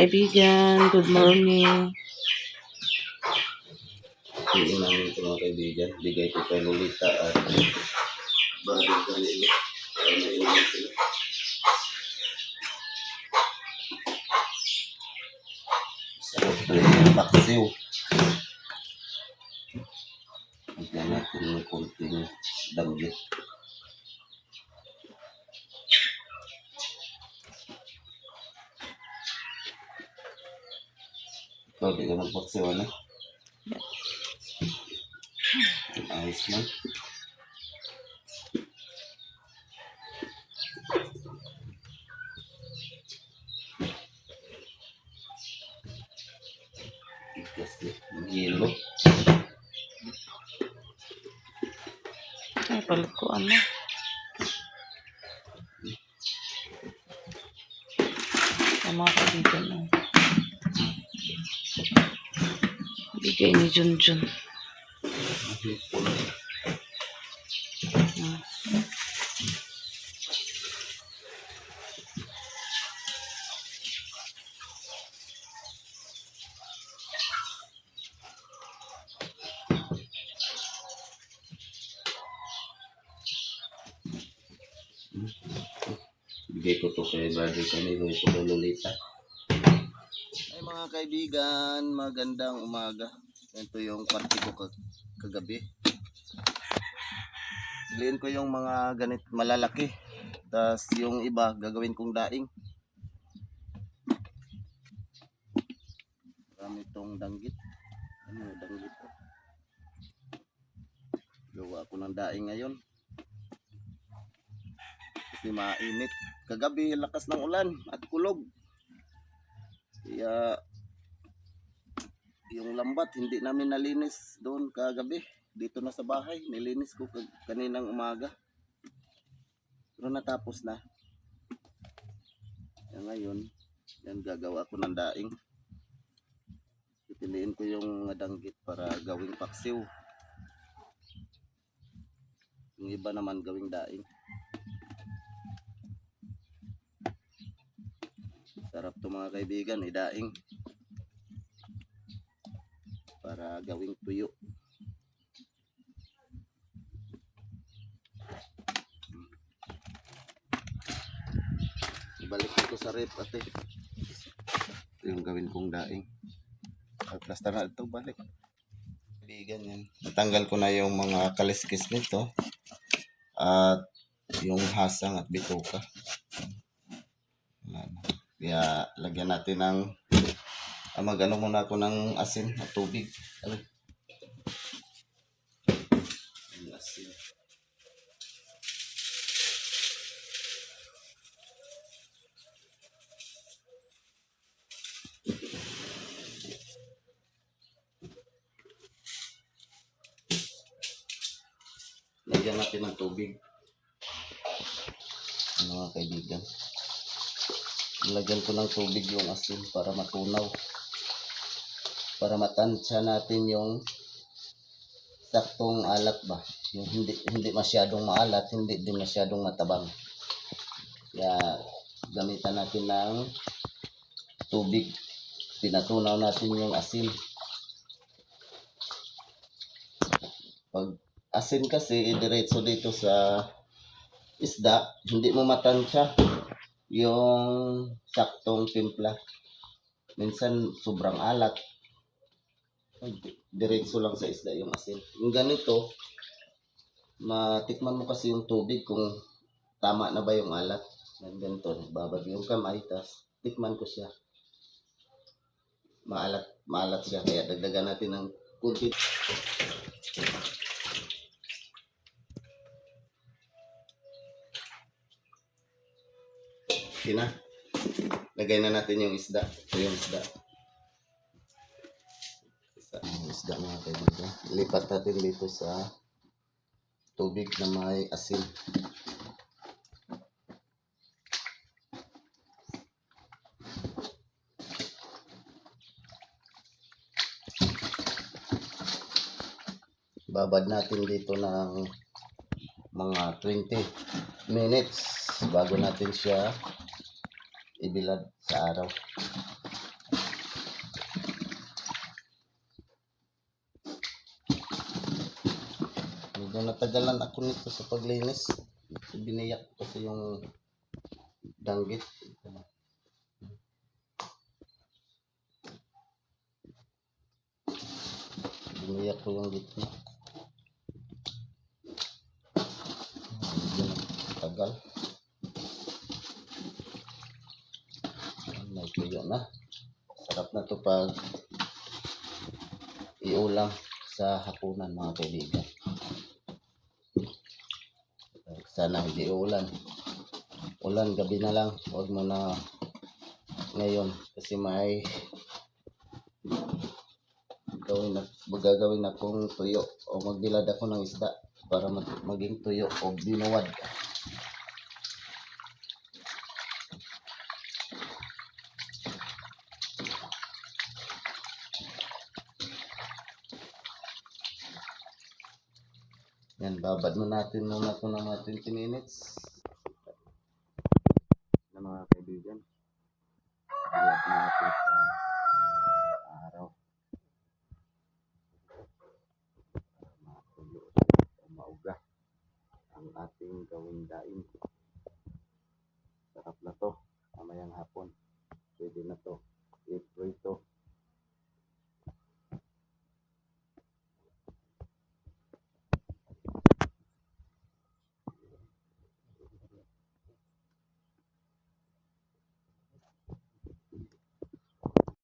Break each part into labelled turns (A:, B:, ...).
A: kaibigan, good morning.
B: Pili namin ito mga kaibigan. Bigay ko kay Lolita at bagay kanila. Para maiulan sila. Sarap na yung paksiw. Lagyan natin ng konting danggit. Ikaw, di ka magpaksiw, ano? Ayos man. Kasi hilo.
A: Ay, palit ko ano. Ang mga kaibigan na. Bigay ni Junjun.
B: Bigay ko to kay bagay kanila. Ito kay Lolita. Ay mga kaibigan, magandang umaga. Ito yung party ko kagabi. Piliin ko yung mga ganit malalaki. Tapos yung iba gagawin kong daing. Marami itong danggit. Ano danggit to? Gawa ako ng daing ngayon. Kasi mainit. Kagabi lakas ng ulan at kulog. Kaya yung lambat hindi namin nalinis doon kagabi. Dito na sa bahay nilinis ko kaninang umaga. Pero natapos na. Kaya ngayon yan gagawa ko ng daing. Pipiliin ko yung danggit para gawing paksiw. Yung iba naman gawing daing. Sarap to mga kaibigan, idaing. Para gawing tuyo. Ibalik ko sa rep ate. Ito yung gawin kong daing. Plaster na ito, balik. Kaibigan yan. Natanggal ko na yung mga kaliskis nito. At yung hasang at bituka. Kaya lagyan natin ng mag-ano muna ako ng asin at tubig. Asin. Lagyan natin ng tubig. Mga kaibigan. Lagyan ko ng tubig yung asin para matunaw. Para matansya natin yung saktong alat ba. Yung hindi masyadong maalat, hindi din masyadong matabang. Kaya gamitan natin ng tubig. Pinatunaw natin yung asin. Pag asin kasi idiretso dito sa isda, hindi mo matansya yung saktong timpla. Minsan sobrang alat. Diretso lang sa isda yung asin. Yung ganito, matikman mo kasi yung tubig kung tama na ba yung alat. Ganito, babad yung kamay, tas tikman ko siya. Maalat siya, kaya dagdagan natin ng kunti. Okay na. Lagay na natin yung isda. Ito yung isda. Yung isda mga kaibigan. Lipat natin dito sa tubig na may asin. Babad natin dito ng mga 20 minutes bago natin siya ibilad sa araw. Medyo natagalan ako nito sa paglinis. Biniyak ko kasi yung danggit. Biniyak ko yung gitna. Medyo tagal. May tuyo na. Sarap na to pag iulam sa hapunan mga kaibigan. Sana hindi ulan. Ulan gabi na lang. Huwag mo na ngayon kasi may gagawin akong tuyo o magbilad ako ng isda para maging tuyo o binuwad. Yan, babad mo natin muna ito ng mga 20 minutes na mga kaibigan. Babad natin sa araw. Matuyo o mauga ang ating gawing daing. Sarap na to. Mamayang hapon. Pwede na to. I-prito.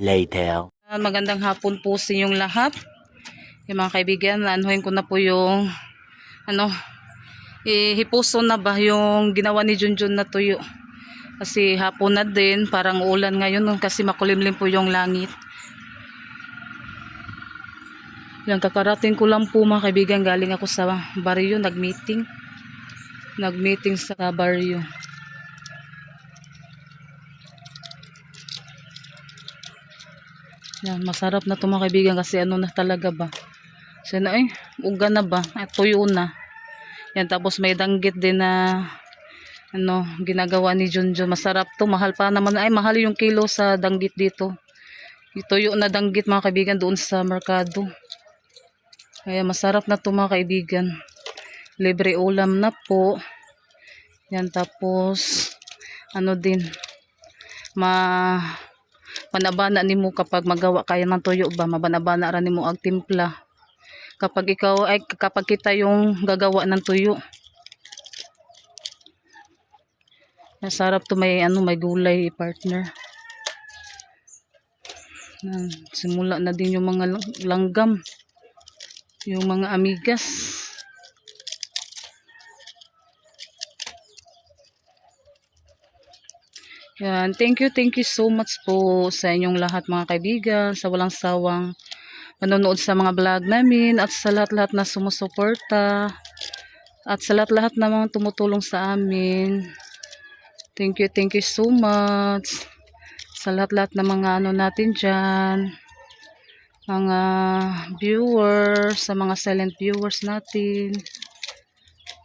A: Later. Magandang hapon po sa inyong lahat. Yung mga kaibigan, anuhin ko na po yung hipuso na ba yung ginawa ni Junjun na tuyo. Kasi hapon na din, parang ulan ngayon kasi makulimlim po yung langit. Yan, kakarating ko lang po mga kaibigan, galing ako sa baryo, nagmeeting sa baryo. Yan, masarap na ito mga kaibigan kasi ano na talaga ba. So na uga na ba, tuyo na. Yan, tapos may danggit din na ginagawa ni Junjun. Masarap to, mahal pa naman. Mahal yung kilo sa danggit dito. Tuyo na danggit mga kaibigan doon sa merkado. Kaya masarap na to mga kaibigan. Libre ulam na po. Yan, tapos din panabana nimo kapag magawa kaya ng tuyo ba, mabanabana ra nimo ag timpla. Kapag kita yung gagawa ng tuyo. Masarap to, may gulay partner. Simula na din yung mga langgam. Yung mga amigas. Yan, thank you so much po sa inyong lahat mga kaibigan, sa walang sawang manonood sa mga vlog namin at sa lahat-lahat na sumusuporta at sa lahat-lahat na mga tumutulong sa amin. Thank you so much sa lahat-lahat na mga natin dyan, mga viewers, sa mga silent viewers natin.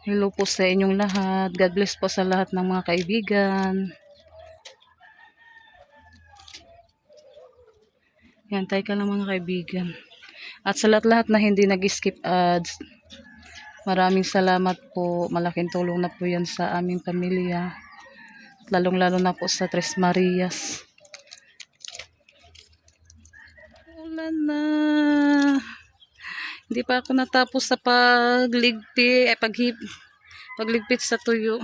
A: Hello po sa inyong lahat. God bless po sa lahat ng mga kaibigan. Yan, tayo ka lang mga kaibigan. At sa lahat-lahat na hindi nag-skip ads, maraming salamat po. Malaking tulong na po yan sa aming pamilya. Lalong-lalo na po sa Tres Marias. Ulan na. Hindi pa ako natapos sa pagligpit sa tuyo.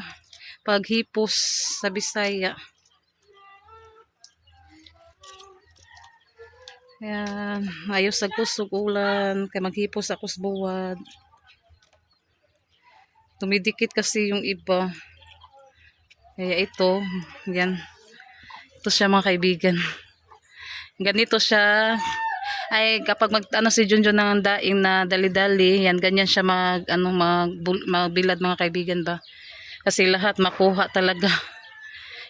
A: Paghipos sa Bisaya. Yan, ayos agos ulan, kay maghipos ako sa buwad. Tumidikit kasi yung iba. Kaya ito, yan. Ito siya mga kaibigan. Ganito siya. Kapag si Junjun ng daing na dali-dali, yan, ganyan siya magbilad mga kaibigan ba. Kasi lahat makuha talaga.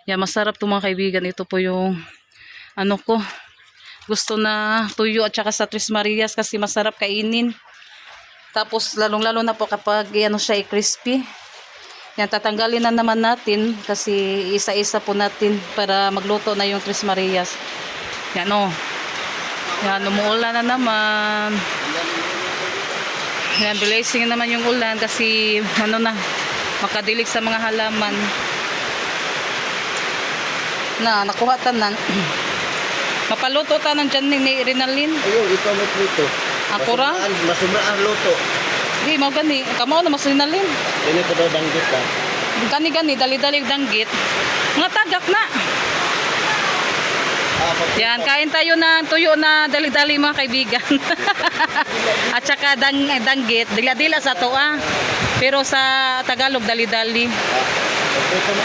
A: Yan, masarap to mga kaibigan. Ito po yung ko. Gusto na tuyo at saka sa Tres Marias kasi masarap kainin. Tapos lalong-lalo na po kapag siya crispy. Yan, tatanggalin na naman natin kasi isa-isa po natin para magluto na yung Tres Marias. Yan Yan, umuulan na naman. Yan, blessing naman yung ulan kasi ano na, makadilig sa mga halaman. Na, nakuha tanan. Mapaluto tanan dyan ni Rinalyn.
B: Ayun, ikaw magluto.
A: Ako ra?
B: Masumraan luto.
A: Di, mau gani. Kamao na mas Rinalyn.
B: Dili ko daw danggit ka.
A: Gani-gani, dali-dali danggit. Mga tagak na. Yan, kain tayo ng tuyo na dali-dali mga kaibigan. At saka danggit, dila-dila sa to Pero sa Tagalog, dali-dali.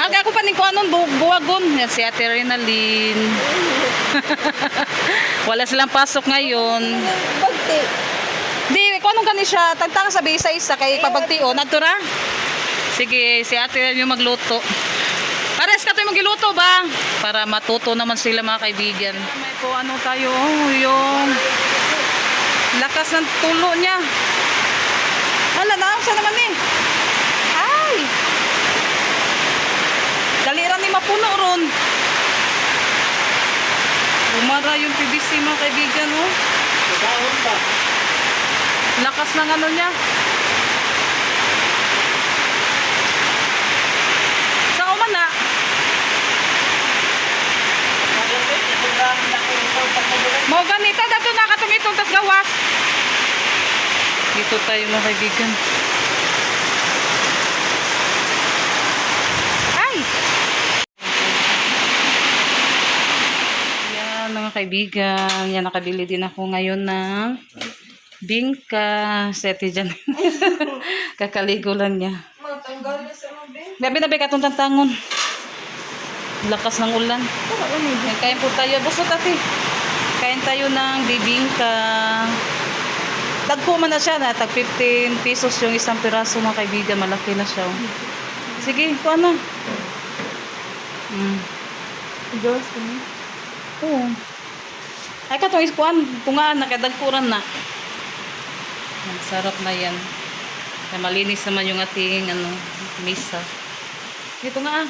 A: Ako pa ko anon buwagon. Yan si Ate Rinalyn. Wala silang pasok ngayon.
C: Bagti.
A: Di, kung anong gani siya, tagtang sabi isa-isa kay pabagtio. Natura? Sige, si Ate yung magluto. Pares ka tayo magluto ba? Para matuto naman sila mga kaibigan. May po ano tayo, yung lakas ng tulo niya. Hala, naamsa naman eh. Ay! Daliran ni mapuno ron. Umara yung PVC mga kaibigan, oh.
B: Dahon ba?
A: Lakas ng ano niya. Saan ko man na? Mau ganito, dato na katong itong tas gawas. Dito tayo mga kaibigan. Ay! Yan mga kaibigan. Yan, nakabili din ako ngayon ng bingka. Seti dyan. Kakaligo lang niya.
C: Matanggal na sa mabe.
A: Gabi na ba katong tantangon? Lakas ng ulan. Yan, kain po tayo. Busot ate. Kain tayo ng bibingka. Tagpo man na siya na. Tag 15 pesos yung isang piraso mga kaibigan. Malaki na siya. Oh. Sige, kuha na.
C: Diyos ko ni.
A: Oo. Ay katong iskuan. Tungaan na. Kadagpuran na. Ang sarap na yan. Kaya malinis naman yung ating misa. Dito nga